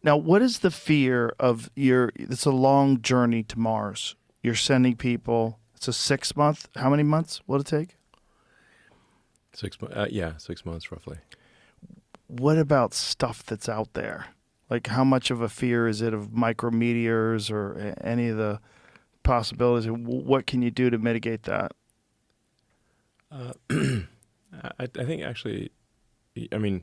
Now, what is the fear of it's a long journey to Mars. You're sending people. It's a 6 month. How many months will it take? 6 months. Yeah, 6 months roughly. What about stuff that's out there? Like, how much of a fear is it of micrometeors or any of the possibilities? What can you do to mitigate that? Uh, I think actually, I mean,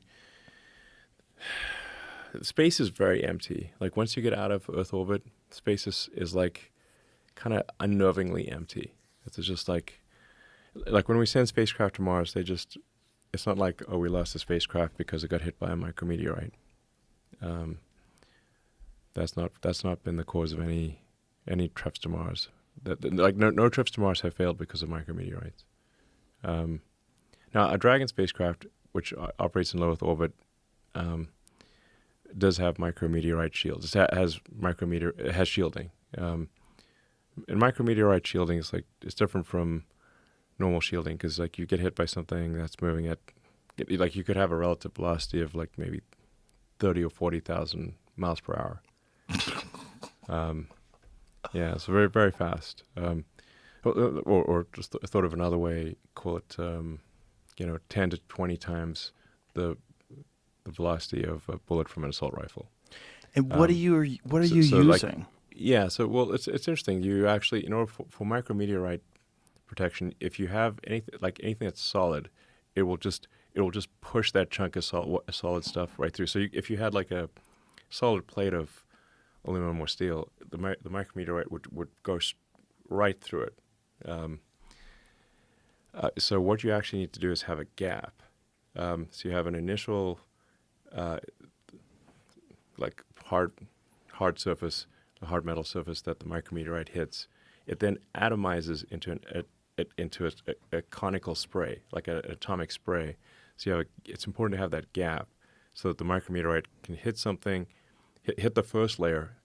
space is very empty. Like once you get out of Earth orbit, space is like kind of unnervingly empty. It's just like when we send spacecraft to Mars, it's not like, oh, we lost the spacecraft because it got hit by a micrometeorite. That's not been the cause of any trips to Mars. Like no trips to Mars have failed because of micrometeorites. Now, a Dragon spacecraft, which operates in low Earth orbit, does have micrometeorite shields. It has shielding. And micrometeorite shielding it's different from normal shielding because like you get hit by something that's moving at like you could have a relative velocity of like maybe 30 or 40,000 miles per hour. Yeah, so very very fast. Or just thought of another way, call it 10 to 20 times the velocity of a bullet from an assault rifle. And what are you using? Like, yeah, so well, it's interesting. You actually, in order for micrometeorite protection, if you have anything that's solid, it will just push that chunk of solid stuff right through. So if you had like a solid plate of aluminum or steel, the micrometeorite would go right through it. So what you actually need to do is have a gap. So you have an initial like hard surface, a hard metal surface that the micrometeorite hits. It then atomizes into a conical spray, like an atomic spray. So it's important to have that gap so that the micrometeorite can hit something, hit the first layer,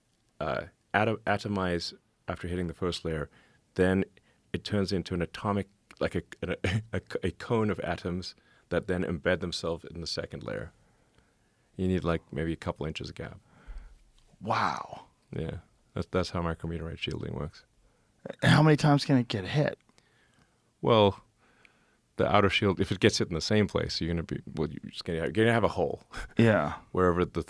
atomize after hitting the first layer, then it turns into an atomic, like a cone of atoms that then embed themselves in the second layer. You need like maybe a couple inches of gap. Wow. Yeah, that's how micrometeorite shielding works. How many times can it get hit? Well, the outer shield, if it gets hit in the same place, you're gonna have a hole. Yeah. Wherever the